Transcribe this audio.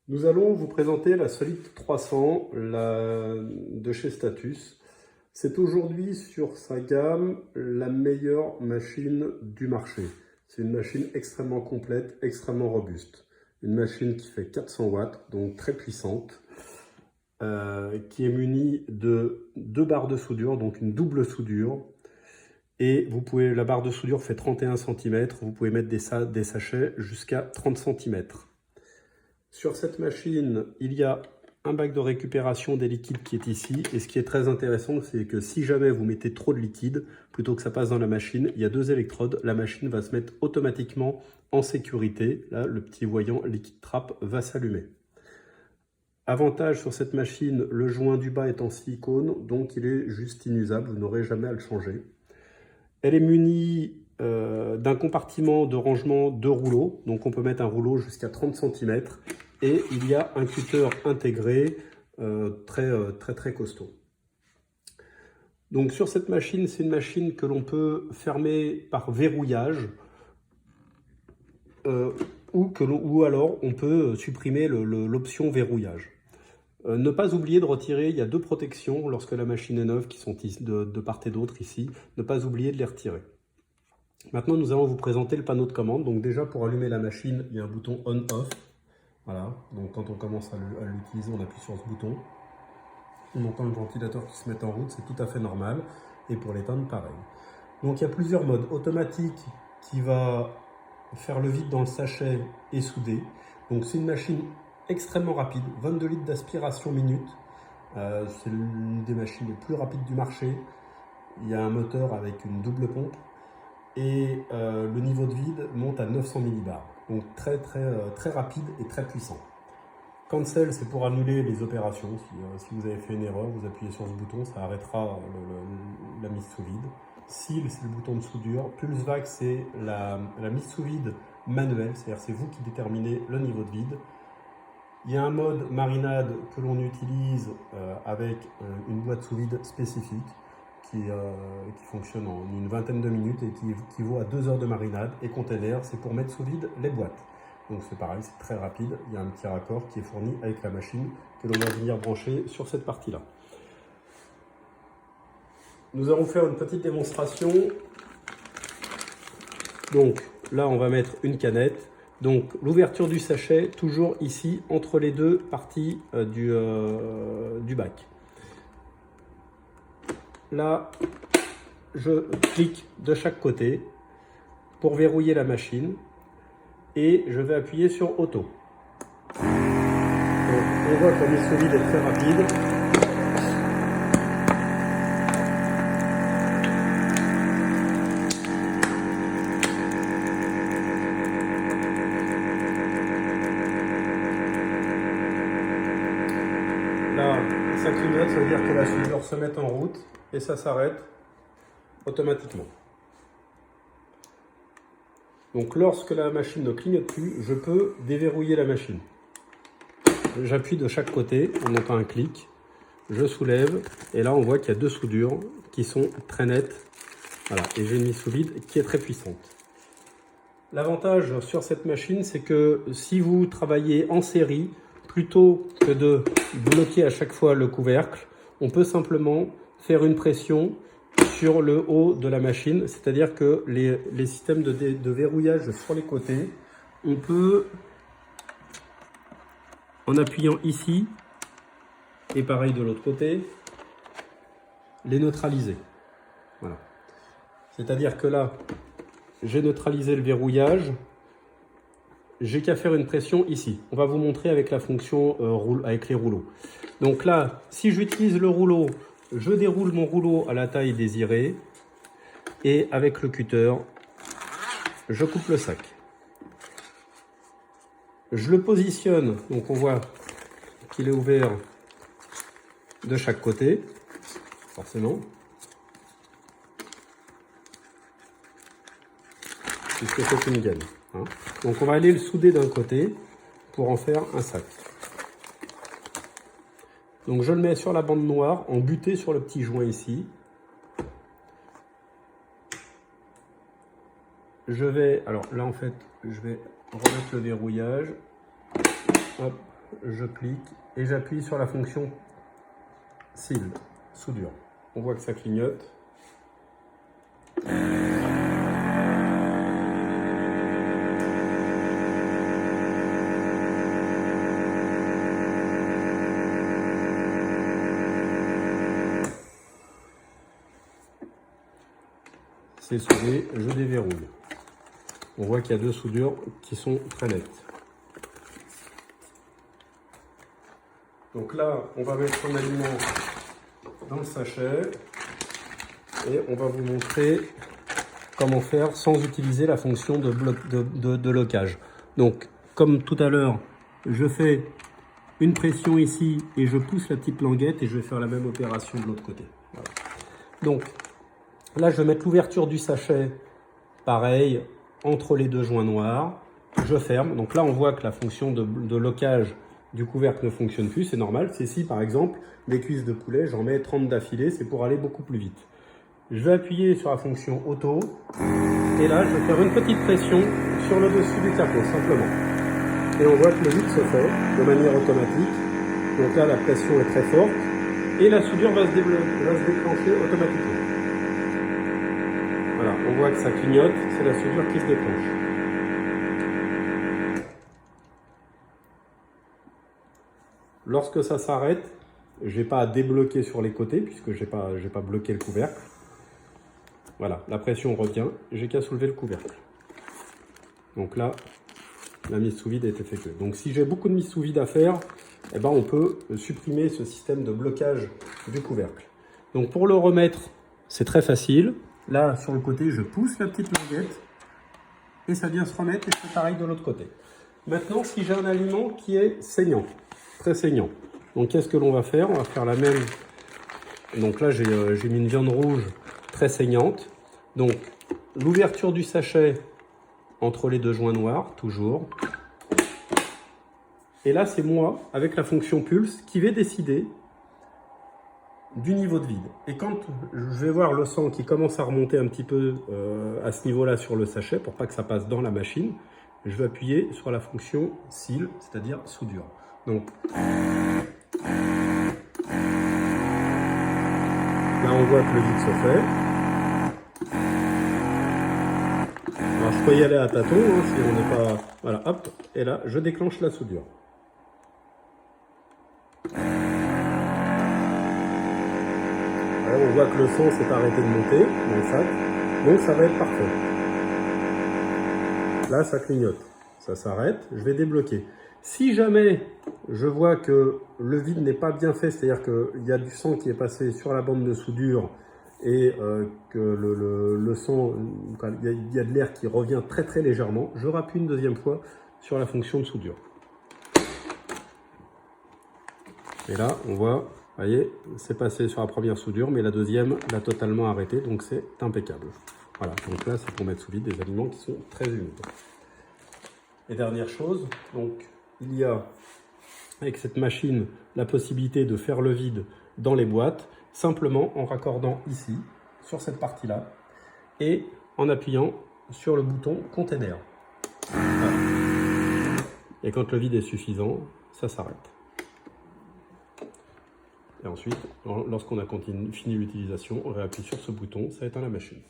Nous allons vous présenter la Solid 300 de chez Status. C'est aujourd'hui sur sa gamme la meilleure machine du marché. C'est une machine extrêmement complète, extrêmement robuste. Une machine qui fait 400 watts, donc très puissante, qui est munie de 2 barres de soudure, donc une double soudure. Et la barre de soudure fait 31 cm, vous pouvez mettre des sachets jusqu'à 30 cm. Sur cette machine, il y a un bac de récupération des liquides qui est ici. Et ce qui est très intéressant, c'est que si jamais vous mettez trop de liquide, plutôt que ça passe dans la machine, il y a 2 électrodes. La machine va se mettre automatiquement en sécurité. Là, le petit voyant liquide trap va s'allumer. Avantage sur cette machine, le joint du bas est en silicone, donc il est juste inusable, vous n'aurez jamais à le changer. Elle est munie d'un compartiment de rangement de rouleaux, donc on peut mettre un rouleau jusqu'à 30 cm. Et il y a un cutter intégré très costaud. Donc sur cette machine, c'est une machine que l'on peut fermer par verrouillage ou alors on peut supprimer l'option verrouillage. Ne pas oublier de retirer, il y a 2 protections lorsque la machine est neuve qui sont de part et d'autre ici. Ne pas oublier de les retirer. Maintenant, nous allons vous présenter le panneau de commande. Donc déjà, pour allumer la machine, il y a un bouton on-off. Voilà, donc quand on commence à l'utiliser, on appuie sur ce bouton. On entend le ventilateur qui se met en route, c'est tout à fait normal. Et pour l'éteindre, pareil. Donc il y a plusieurs modes. Automatique qui va faire le vide dans le sachet et souder. Donc c'est une machine extrêmement rapide, 22 litres d'aspiration minute. C'est l'une des machines les plus rapides du marché. Il y a un moteur avec une double pompe. Et le niveau de vide monte à 900 millibars. Donc très rapide et très puissant. Cancel, c'est pour annuler les opérations. Si vous avez fait une erreur, vous appuyez sur ce bouton, ça arrêtera la mise sous vide. Seal, c'est le bouton de soudure. Pulse-Vac, c'est la mise sous vide manuelle, c'est-à-dire c'est vous qui déterminez le niveau de vide. Il y a un mode marinade que l'on utilise avec une boîte sous vide spécifique qui fonctionne en une vingtaine de minutes et qui équivaut à 2 heures de marinade. Et container, c'est pour mettre sous vide les boîtes. Donc c'est pareil, c'est très rapide. Il y a un petit raccord qui est fourni avec la machine que l'on va venir brancher sur cette partie-là. Nous allons faire une petite démonstration. Donc là, on va mettre une canette. Donc l'ouverture du sachet, toujours ici, entre les 2 parties du bac. Là, je clique de chaque côté pour verrouiller la machine et je vais appuyer sur Auto. Donc, on voit que la mise sous vide est très rapide. Là, ça clignote, ça veut dire que la soudure se met en route et ça s'arrête automatiquement. Donc lorsque la machine ne clignote plus, je peux déverrouiller la machine. J'appuie de chaque côté, on entend un clic, je soulève et là on voit qu'il y a 2 soudures qui sont très nettes. Voilà, et j'ai une mise sous vide qui est très puissante. L'avantage sur cette machine, c'est que si vous travaillez en série, plutôt que de bloquer à chaque fois le couvercle, on peut simplement faire une pression sur le haut de la machine, c'est-à-dire que les systèmes de verrouillage sur les côtés, on peut, en appuyant ici, et pareil de l'autre côté, les neutraliser. Voilà. C'est-à-dire que là, j'ai neutralisé le verrouillage, j'ai qu'à faire une pression ici. On va vous montrer avec la fonction avec les rouleaux. Donc là, si j'utilise le rouleau, je déroule mon rouleau à la taille désirée et avec le cutter, je coupe le sac. Je le positionne, donc on voit qu'il est ouvert de chaque côté, forcément, puisque c'est une gaine. Hein. Donc on va aller le souder d'un côté pour en faire un sac. Donc je le mets sur la bande noire, en buté sur le petit joint ici. Je vais, alors là en fait, je vais remettre le verrouillage. Hop, je clique et j'appuie sur la fonction Seal, soudure. On voit que ça clignote. C'est soudé, je déverrouille. On voit qu'il y a deux soudures qui sont très nettes. Donc là, on va mettre son aliment dans le sachet et on va vous montrer comment faire sans utiliser la fonction de locage. Donc, comme tout à l'heure, je fais une pression ici et je pousse la petite languette et je vais faire la même opération de l'autre côté. Voilà. Donc, là, je vais mettre l'ouverture du sachet, pareil, entre les deux joints noirs. Je ferme. Donc là, on voit que la fonction de locage du couvercle ne fonctionne plus. C'est normal. C'est si, par exemple, les cuisses de poulet, j'en mets 30 d'affilée. C'est pour aller beaucoup plus vite. Je vais appuyer sur la fonction auto. Et là, je vais faire une petite pression sur le dessus du capot, simplement. Et on voit que le vide se fait de manière automatique. Donc là, la pression est très forte. Et la soudure va se déclencher automatiquement. Voilà, on voit que ça clignote, c'est la soudure qui se déclenche. Lorsque ça s'arrête, je n'ai pas à débloquer sur les côtés puisque je n'ai pas bloqué le couvercle. Voilà, la pression revient, j'ai qu'à soulever le couvercle. Donc là, la mise sous vide est effectuée. Donc si j'ai beaucoup de mise sous vide à faire, eh ben, on peut supprimer ce système de blocage du couvercle. Donc pour le remettre, c'est très facile. Là, sur le côté, je pousse la petite languette et ça vient se remettre et c'est pareil de l'autre côté. Maintenant, si j'ai un aliment qui est saignant, très saignant, donc qu'est-ce que l'on va faire? On va faire la même. Donc là, j'ai mis une viande rouge très saignante. Donc, l'ouverture du sachet entre les deux joints noirs, toujours. Et là, c'est moi, avec la fonction pulse, qui vais décider du niveau de vide. Et quand je vais voir le sang qui commence à remonter un petit peu à ce niveau-là sur le sachet, pour pas que ça passe dans la machine, je vais appuyer sur la fonction Seal, c'est-à-dire soudure. Donc, là on voit que le vide se fait. Alors je peux y aller à tâtons, hein, si on n'est pas... Voilà, hop, et là je déclenche la soudure. Alors, on voit que le sang s'est arrêté de monter dans le sac, donc ça va être parfait. Là ça clignote, ça s'arrête, je vais débloquer. Si jamais je vois que le vide n'est pas bien fait, c'est-à-dire qu'il y a du sang qui est passé sur la bande de soudure et que le sang, il y a de l'air qui revient très très légèrement, je rappuie une deuxième fois sur la fonction de soudure. Et là, on voit, vous voyez, c'est passé sur la première soudure, mais la deuxième l'a totalement arrêté, donc c'est impeccable. Voilà, donc là, c'est pour mettre sous vide des aliments qui sont très humides. Et dernière chose, donc, il y a, avec cette machine, la possibilité de faire le vide dans les boîtes, simplement en raccordant ici, sur cette partie-là, et en appuyant sur le bouton container. Voilà. Et quand le vide est suffisant, ça s'arrête. Et ensuite, lorsqu'on a fini l'utilisation, on réappuie sur ce bouton, ça éteint la machine.